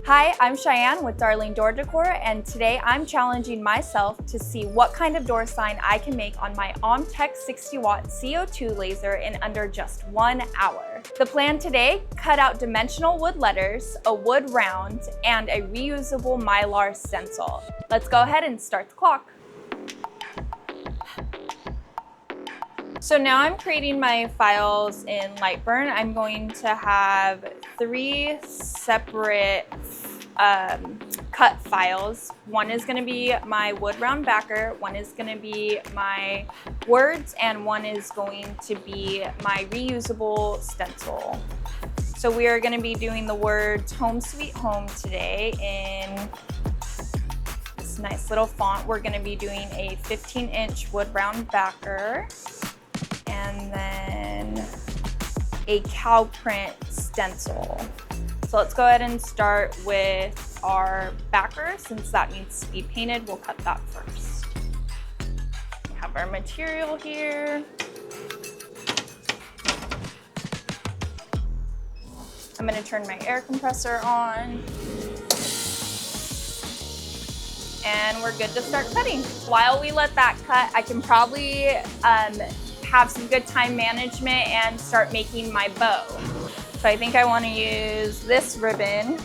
Hi, I'm Cheyenne with Darling Door Decor, and today I'm challenging myself to see what kind of door sign I can make on my OMTech 60-watt CO2 laser in under just 1 hour. The plan today: cut out dimensional wood letters, a wood round, and a reusable Mylar stencil. Let's go ahead and start the clock. So now I'm creating my files in Lightburn. I'm going to have 3 separate cut files. One is going to be my wood round backer, one is going to be my words, and one is going to be my reusable stencil. So we are going to be doing the words Home Sweet Home today in this nice little font. We're going to be doing a 15-inch wood round backer, and then a cow print stencil. So let's go ahead and start with our backer. Since that needs to be painted, we'll cut that first. We have our material here. I'm going to turn my air compressor on. And we're good to start cutting. While we let that cut, I can probably have some good time management and start making my bow. So I think I want to use this ribbon.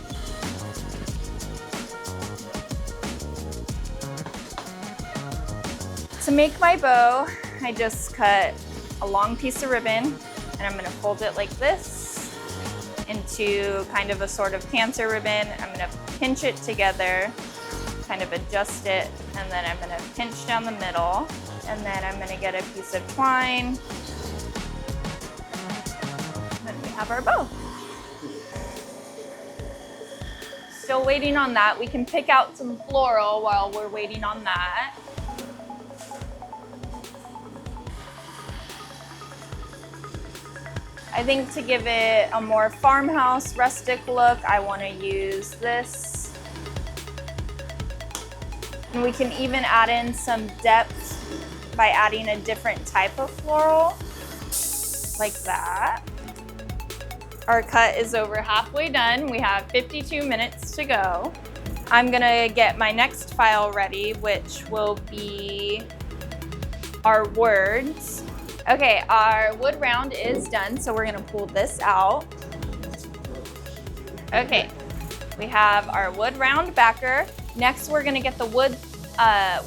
To make my bow, I just cut a long piece of ribbon, and I'm going to fold it like this into kind of a sort of cancer ribbon. I'm going to pinch it together, kind of adjust it, and then I'm going to pinch down the middle, and then I'm going to get a piece of twine. Then we have our bow. Still waiting on that. We can pick out some floral while we're waiting on that. I think to give it a more farmhouse, rustic look, I want to use this. And we can even add in some depth by adding a different type of floral, like that. Our cut is over halfway done. We have 52 minutes to go. I'm gonna get my next file ready, which will be our words. Okay, our wood round is done, so we're gonna pull this out. Okay, we have our wood round backer. Next, we're gonna get the wood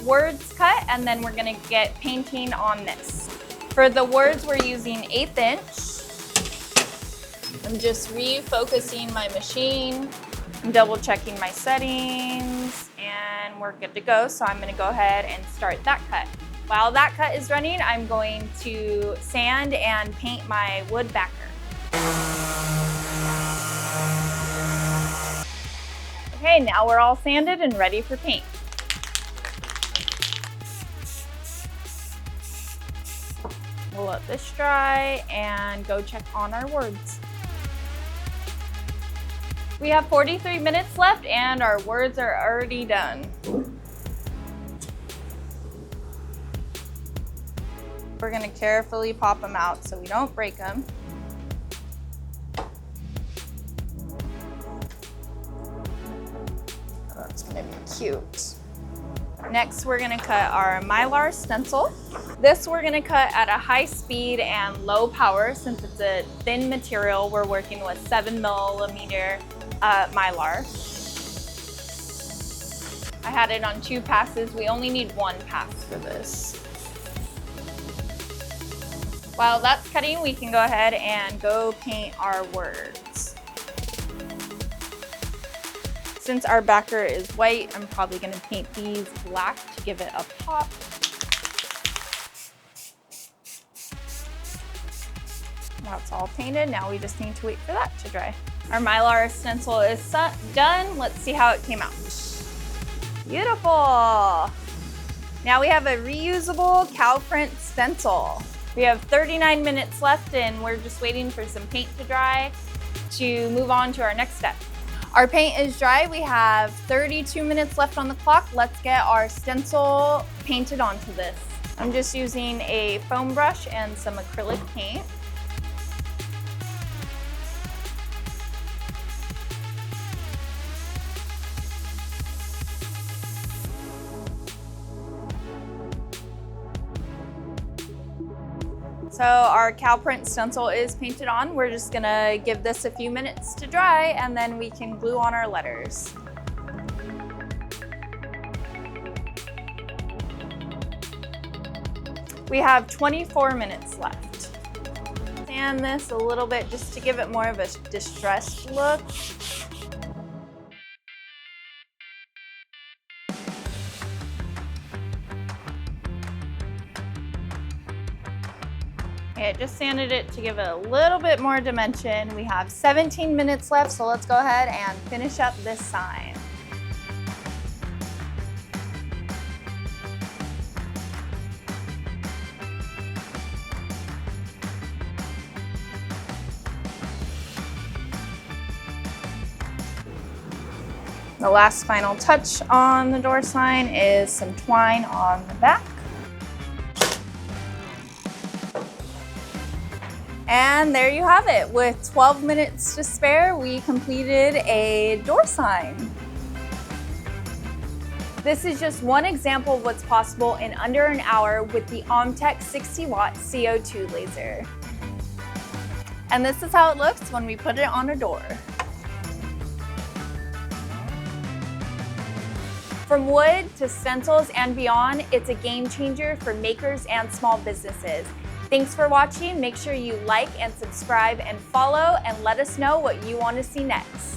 words cut, and then we're gonna get painting on this. For the words, we're using 1/8 inch. I'm just refocusing my machine. I'm double checking my settings, and we're good to go. So I'm gonna go ahead and start that cut. While that cut is running, I'm going to sand and paint my wood backer. Okay, now we're all sanded and ready for paint. We'll let this dry and go check on our words. We have 43 minutes left and our words are already done. We're gonna carefully pop them out so we don't break them. That's gonna be cute. Next, we're gonna cut our Mylar stencil. This we're gonna cut at a high speed and low power. Since it's a thin material, we're working with 7mm Mylar. I had it on 2 passes. We only need 1 pass for this. While that's cutting, we can go ahead and go paint our words. Since our backer is white, I'm probably gonna paint these black to give it a pop. That's all painted. Now we just need to wait for that to dry. Our Mylar stencil is done. Let's see how it came out. Beautiful. Now we have a reusable cow print stencil. We have 39 minutes left and we're just waiting for some paint to dry to move on to our next step. Our paint is dry. We have 32 minutes left on the clock. Let's get our stencil painted onto this. I'm just using a foam brush and some acrylic paint. So our cow print stencil is painted on. We're just gonna give this a few minutes to dry and then we can glue on our letters. We have 24 minutes left. Sand this a little bit just to give it more of a distressed look. Okay, just sanded it to give it a little bit more dimension. We have 17 minutes left, so let's go ahead and finish up this sign. The last final touch on the door sign is some twine on the back. And there you have it. With 12 minutes to spare, we completed a door sign. This is just one example of what's possible in under an hour with the OMTech 60-watt CO2 laser. And this is how it looks when we put it on a door. From wood to stencils and beyond, it's a game changer for makers and small businesses. Thanks for watching. Make sure you like and subscribe and follow and let us know what you want to see next.